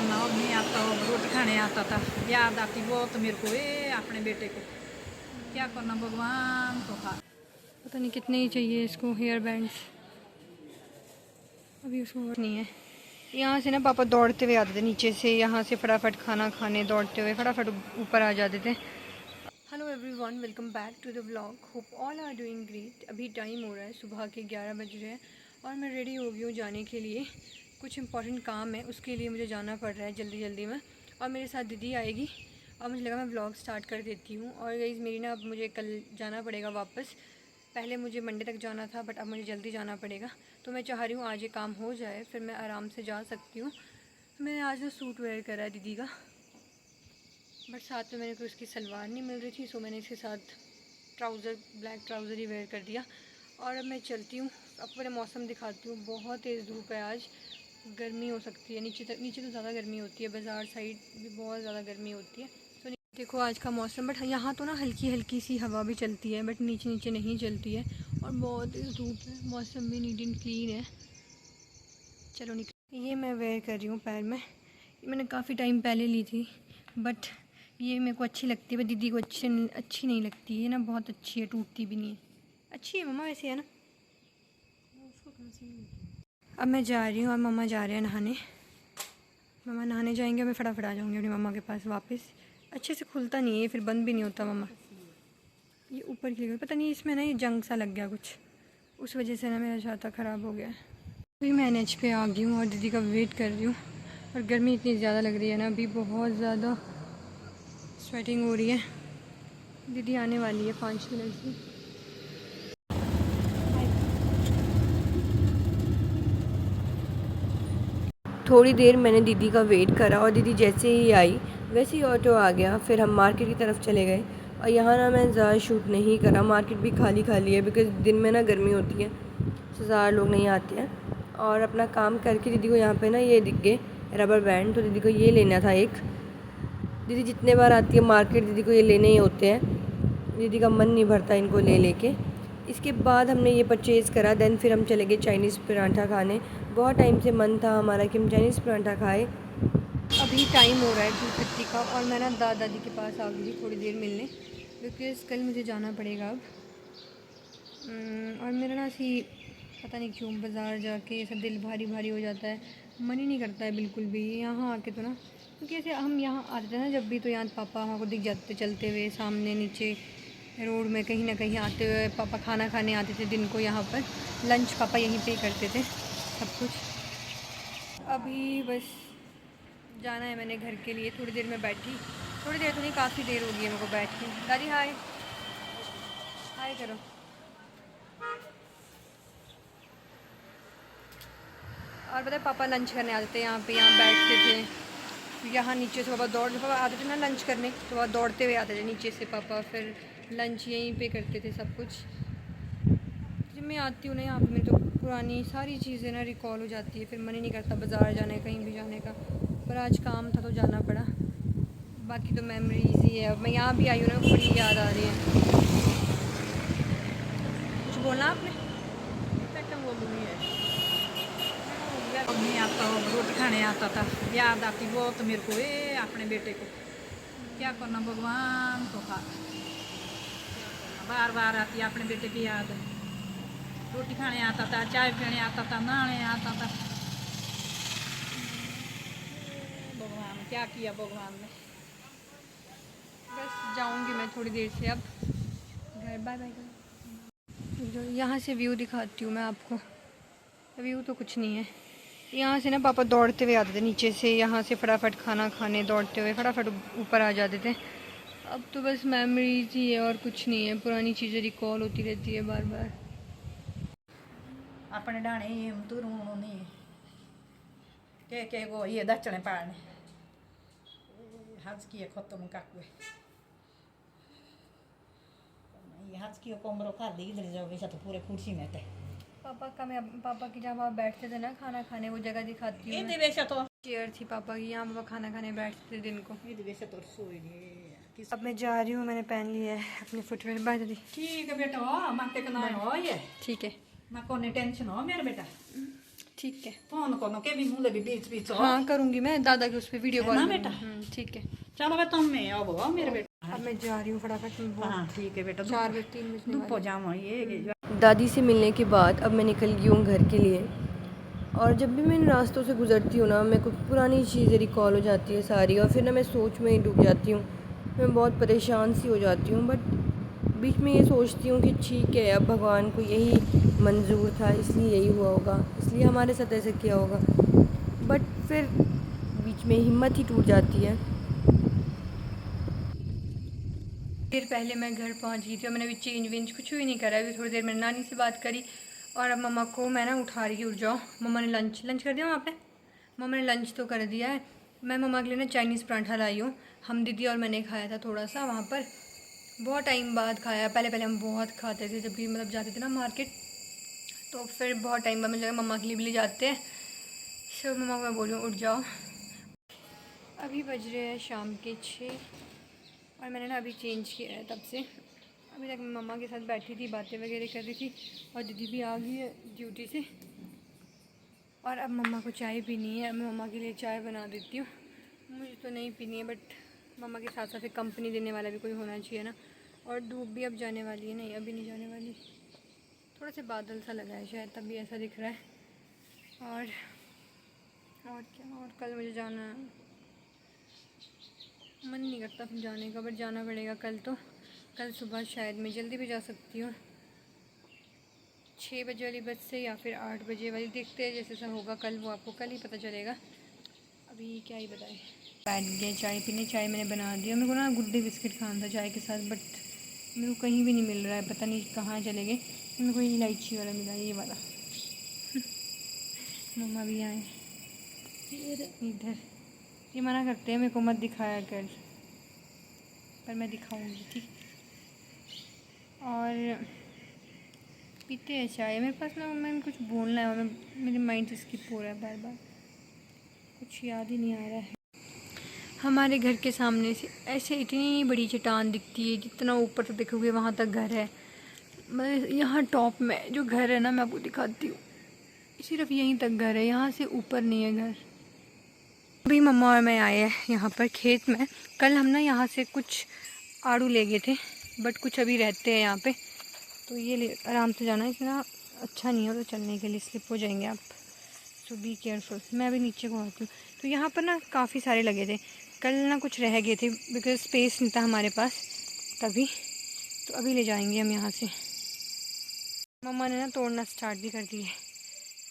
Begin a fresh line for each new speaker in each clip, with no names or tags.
करना अब नहीं आता, अब रोटी खाने आता था। याद आती बहुत मेरे को अपने बेटे को। क्या करना भगवान को खा।
पता नहीं कितने ही चाहिए इसको हेयर बैंड्स, अभी उसको नहीं है। यहाँ से ना पापा दौड़ते हुए आते थे नीचे से, यहाँ से फटाफट खाना खाने दौड़ते हुए फटाफट ऊपर आ जाते थे। Hello everyone, welcome back to the vlog. Hope all are doing great. अभी टाइम हो रहा है सुबह के 11 बज रहे हैं और मैं रेडी हो गई हूँ जाने के लिए। कुछ इंपॉर्टेंट काम है, उसके लिए मुझे जाना पड़ रहा है जल्दी जल्दी में, और मेरे साथ दीदी आएगी। और मुझे लगा मैं व्लॉग स्टार्ट कर देती हूँ। और गाइस मेरी ना अब मुझे कल जाना पड़ेगा वापस। पहले मुझे मंडे तक जाना था बट अब मुझे जल्दी जाना पड़ेगा, तो मैं चाह रही हूँ आज ये काम हो जाए फिर मैं आराम से जा सकती हूँ। मैंने आज ना सूट वेयर करा है दीदी का, बट साथ में मेरे को उसकी सलवार नहीं मिल रही थी, सो मैंने इसके साथ ट्राउज़र, ब्लैक ट्राउज़र ही वेयर कर दिया। और अब मैं चलती हूँ, आपको पहले मौसम दिखाती हूँ। बहुत तेज़ धूप है आज, गर्मी हो सकती है। नीचे तो ज़्यादा गर्मी होती है, बाज़ार साइड भी बहुत ज़्यादा गर्मी होती है। तो देखो आज का मौसम, बट यहाँ तो ना हल्की हल्की सी हवा भी चलती है, बट नीचे नीचे नहीं चलती है। और बहुत तेज़ धूप है, मौसम भी नीट एंड क्लीन है। चलो निकल। ये मैं वेयर कर रही हूँ पैर में, ये मैंने काफ़ी टाइम पहले ली थी, बट ये मेरे को अच्छी लगती है, बट दीदी को अच्छी नहीं लगती है ना, बहुत अच्छी है, टूटती भी नहीं है। अच्छी है मम्मा वैसे, है ना। अब मैं जा रही हूँ और मम्मा जा रहे हैं नहाने। मम्मा नहाने जाएंगे, मैं फटाफट आ जाऊँगी अपनी मम्मा के पास वापस। अच्छे से खुलता नहीं है ये, फिर बंद भी नहीं होता मम्मा। ये ऊपर की पता नहीं, इसमें ना ये जंग सा लग गया कुछ, उस वजह से ना मेरा छाता ख़राब हो गया है। अभी मैं NH पे आ गई हूँ और दीदी का वेट कर रही हूँ। और गर्मी इतनी ज़्यादा लग रही है ना, अभी बहुत ज़्यादा स्वेटिंग हो रही है। दीदी आने वाली है 5 मिनट में। थोड़ी देर मैंने दीदी का वेट करा और दीदी जैसे ही आई वैसे ही ऑटो आ गया। फिर हम मार्केट की तरफ चले गए और यहाँ ना मैं ज़्यादा शूट नहीं करा, मार्केट भी खाली खाली है, बिकॉज़ दिन में ना गर्मी होती है तो ज़्यादा लोग नहीं आते हैं। और अपना काम करके दीदी को यहाँ पे ना ये दिख गए रबर बैंड, तो दीदी को ये लेना था एक। दीदी जितने बार आती है मार्केट दीदी को ये लेने ही होते हैं, दीदी का मन नहीं भरता इनको ले लेके। इसके बाद हमने ये परचेज़ करा, देन फिर हम चले गए चाइनीज़ पराठा खाने। बहुत टाइम से मन था हमारा कि हम चाइनीज़ पराठा खाए। अभी टाइम हो रहा है 2:30 का और मैं ना दादी के पास आ गई थोड़ी देर मिलने, बिकॉज़ कल मुझे जाना पड़ेगा अब। और मेरा ना ऐसी पता नहीं क्यों बाज़ार जाके ऐसा दिल भारी भारी हो जाता है, मन ही नहीं करता है बिल्कुल भी यहाँ आके तो ना। क्योंकि ऐसे हम यहाँ आते थे ना जब भी, तो यहाँ पापा हमको दिख जाते चलते हुए सामने नीचे रोड में कहीं ना कहीं आते हुए। पापा खाना खाने आते थे दिन को यहाँ पर, लंच पापा यहीं पे करते थे सब कुछ। अभी बस जाना है मैंने घर के लिए, थोड़ी देर में बैठी, थोड़ी देर तो नहीं काफ़ी देर हो गई है मेरे को बैठ के। दादी हाय हाय करो। और पता है पापा लंच करने आते थे यहाँ पे, यहाँ बैठते थे। यहाँ नीचे से पापा आते थे ना लंच करने, तो वह दौड़ते हुए आते थे नीचे से पापा, फिर लंच यहीं पे करते थे सब कुछ। जब मैं आती हूँ ना यहाँ पे, मेरी तो पुरानी सारी चीज़ें ना रिकॉल हो जाती है, फिर मन ही नहीं करता बाज़ार जाने कहीं भी जाने का। पर आज काम था तो जाना पड़ा, बाकी तो मेमोरीज ही है। अब मैं यहाँ भी आई हूँ ना, बड़ी याद आ रही है। कुछ बोलना आपने?
अब नहीं आता, अब रोटी खाने आता था। याद आती बहुत मेरे को अपने बेटे को। क्या करना भगवान को खा। बार बार आती अपने बेटे की याद। रोटी खाने आता था, चाय पीने आता था, नहाने आता था। भगवान क्या किया भगवान ने।
बस जाऊंगी मैं थोड़ी देर से अब घर। Bye bye. यहाँ से व्यू दिखाती हूँ मैं आपको। व्यू तो कुछ नहीं है, यहाँ से ना पापा दौड़ते हुए आते थे नीचे से, यहाँ से फटाफट खाना खाने दौड़ते हुए फटाफट ऊपर आ जाते थे। अब तो बस मेमोरीज ही है और कुछ नहीं है, पुरानी चीज़ें रिकॉल होती रहती है बार बार।
अपने डाणे तू नहीं के वो ये दचने पाने हज की खत्म काकुए हज की कोमरो खा दी इधर जाओगे तो पूरे कुर्सी में थे।
पापा की जहाँ वहाँ बैठते थे ना खाना खाने, वो जगह दिखाती हूँ।
तो
चेयर थी पापा की, यहाँ पापा खाना खाने बैठते थे दिन को।
तो
अब मैं जा रही हूँ, मैंने पहन लिया है अपने फुटवेयर। बाय दीदी।
ठीक है बेटा, हो मानते का ना हो ये
ठीक है।
ना कोने टेंशन हो मेरा बेटा।
ठीक है।
फोन कोनो के भी मुझे भी बीच बीच
हाँ करूँगी मैं, दादा के उस पर वीडियो कॉल
ना
करूँगी।
बेटा?
ठीक है।
चलो बे तुम में अब हो मेरे बेटा।
अब मैं जा रही हूँ फटाफट, मैं बहुत
हाँ ठीक है बेटा,
4 बजे 3 बजने
धूप हो
वाली।
जाऊँ ये
दादी से मिलने के बाद अब मैं निकल गई हूँ घर के लिए। और जब भी मैं इन रास्तों से गुज़रती हूँ ना, मेरे को पुरानी चीज़ें रिकॉल हो जाती है सारी, और फिर ना मैं सोच में ही डूब जाती हूँ। मैं बहुत परेशान सी हो जाती हूँ, बट बीच में ये सोचती हूँ कि ठीक है, अब भगवान को यही मंजूर था, इसलिए यही हुआ होगा, इसलिए हमारे साथ ऐसे किया होगा। बट फिर बीच में हिम्मत ही टूट जाती है।
फिर पहले मैं घर पहुंच गई थी और मैंने अभी चेंज वेंज कुछ भी नहीं करा है। अभी थोड़ी देर मैंने नानी से बात करी और अब मम्मा को मैं ना उठा रही, उठ जाओ। मम्मा ने लंच कर दिया वहाँ पे। मम्मा ने लंच तो कर दिया है। मैं मम्मा के लिए ना चाइनीज़ पराठा लाई हूँ। हम दीदी और मैंने खाया था थोड़ा सा वहाँ पर, बहुत टाइम बाद खाया। पहले पहले हम बहुत खाते थे जब भी मतलब जाते थे ना मार्केट, तो फिर बहुत टाइम बाद मुझे लगा मम्मा के लिए भी ले जाते हैं। सो मम्मा को मैं बोल रही हूँ उठ जाओ। अभी बज रहे हैं शाम के 6 और मैंने ना अभी चेंज किया है तब से। अभी तक मैं मम्मा के साथ बैठी थी, बातें वगैरह कर रही थी और दीदी भी आ गई है ड्यूटी से। और अब मम्मा को चाय पीनी है। मैं मम्मा के लिए चाय बना देती हूँ। मुझे तो नहीं पीनी है, बट मम्मा के साथ साथ कंपनी देने वाला भी कोई होना चाहिए ना। और धूप भी अब जाने वाली है। नहीं अभी नहीं जाने वाली, थोड़ा सा बादल सा लगा है शायद तभी ऐसा दिख रहा है। और क्या, और कल मुझे जाना है। मन नहीं करता फिर जाने का, बट जाना पड़ेगा कल। तो कल सुबह शायद मैं जल्दी भी जा सकती हूँ, 6 बजे वाली बस से या फिर 8 बजे वाली, देखते हैं जैसे सा होगा कल, वो आपको कल ही पता चलेगा। अभी क्या ही बताए। बैठ गए चाय पीने। चाय मैंने बना दिया। मेरे को ना गुड डे बिस्किट खाना था चाय के साथ, बट मेरे को कहीं भी नहीं मिल रहा है, पता नहीं कहाँ चले गए। मेरे को ये इलायची वाला मिला, ये वाला। मम्मा भी आए इधर। ये मना करते हैं मेरे को मत दिखाया कर, पर मैं दिखाऊंगी ठीक। और पीते हैं चाय। मेरे पास ना मैं कुछ बोलना है और मेरे माइंड से स्किप हो रहा है बार बार, कुछ याद ही नहीं आ रहा है। हमारे घर के सामने से ऐसे इतनी बड़ी चट्टान दिखती है, जितना ऊपर तक देखोगे वहाँ तक घर है। मैं यहाँ टॉप में जो घर है ना, मैं आपको दिखाती हूँ, सिर्फ यहीं तक घर है, यहाँ से ऊपर नहीं है घर। अभी मम्मा और मैं आए हैं यहाँ पर खेत में। कल हम ना यहाँ से कुछ आड़ू ले गए थे, बट कुछ अभी रहते हैं यहाँ पे, तो ये ले आराम से जाना है, इतना अच्छा नहीं है तो चलने के लिए, स्लिप हो जाएंगे आप। सो बी केयरफुल। मैं अभी नीचे को आती हूँ। तो यहाँ पर ना काफ़ी सारे लगे थे, कल ना कुछ रह गए थे बिकॉज स्पेस नहीं था हमारे पास तभी। तो अभी ले जाएंगे हम यहाँ से। मम्मा ने ना तोड़ना स्टार्ट भी कर दिया है।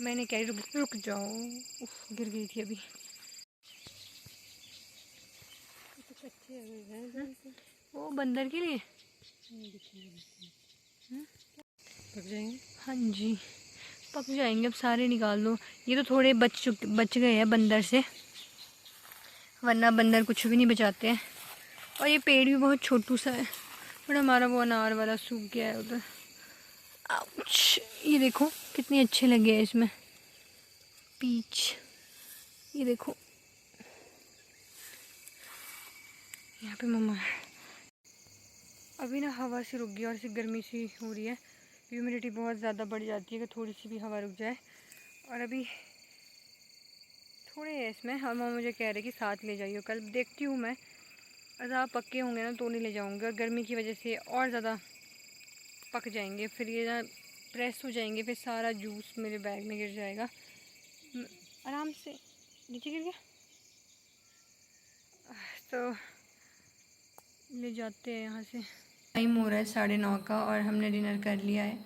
मैंने कह रही रुक जाओ। उफ, गिर गई थी अभी। वो बंदर के लिए
पक जाएंगे।
हाँ जी पक जाएंगे, अब सारे निकाल दो। ये तो थोड़े बच गए हैं बंदर से, वरना बंदर कुछ भी नहीं बचाते हैं। और ये पेड़ भी बहुत छोटू सा है, बट हमारा वो अनार वाला सूख गया है उधर। आउच, ये देखो कितने अच्छे लगे हैं इसमें पीच, ये देखो यहाँ पे मम्मा है। अभी ना हवा सी रुक गई और सी गर्मी सी हो रही है, ह्यूमिडिटी बहुत ज़्यादा बढ़ जाती है कि थोड़ी सी भी हवा रुक जाए। और अभी थोड़े हैं इसमें, और मम्मा मुझे कह रहे कि साथ ले जाइए कल, देखती हूँ मैं। अगर आप पक्के होंगे ना तो नहीं ले जाऊँगी, और गर्मी की वजह से और ज़्यादा पक जाएंगे, फिर ये ना प्रेस हो जाएंगे, फिर सारा जूस मेरे बैग में गिर जाएगा। आराम से नीचे गिर गया तो ले जाते हैं यहाँ से। टाइम हो रहा है 9:30 का और हमने डिनर कर लिया है,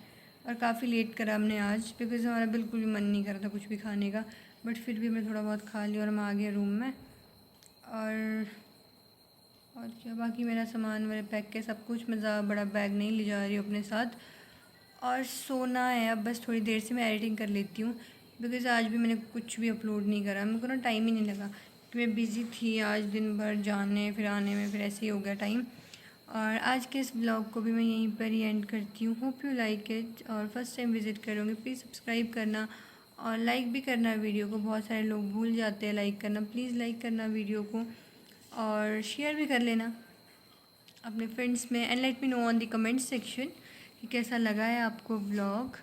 और काफ़ी लेट करा हमने आज बिकॉज़ हमारा बिल्कुल भी मन नहीं कर रहा था कुछ भी खाने का, बट फिर भी हमने थोड़ा बहुत खा लिया और हम आ गए रूम में। और क्या, बाकी मेरा सामान मेरे पैक के सब कुछ, मैं ज़्यादा बड़ा बैग नहीं ले जा रही हूँ अपने साथ। और सोना है अब, बस थोड़ी देर से मैं एडिटिंग कर लेती हूँ बिकॉज़ आज भी मैंने कुछ भी अपलोड नहीं करा, मेरे को ना टाइम ही नहीं लगा कि मैं बिज़ी थी आज दिन भर, जाने फिर आने में, फिर ऐसे ही हो गया टाइम। और आज के इस ब्लॉग को भी मैं यहीं पर ही एंड करती हूँ। होप यू लाइक इट, और फर्स्ट टाइम विज़िट करोगे प्लीज़ सब्सक्राइब करना और लाइक भी करना वीडियो को। बहुत सारे लोग भूल जाते हैं लाइक करना, प्लीज़ लाइक करना वीडियो को, और शेयर भी कर लेना अपने फ्रेंड्स में। And let me know on the comment section कि कैसा लगा है आपको व्लॉग।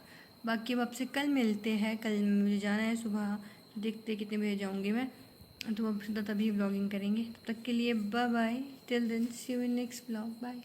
बाकी अब आपसे कल मिलते हैं। कल मुझे जाना है सुबह, देखते कितने बजे जाऊँगी मैं, तो अब तभी व्लॉगिंग करेंगे। तब तक के लिए bye bye, till then see you in next vlog, bye.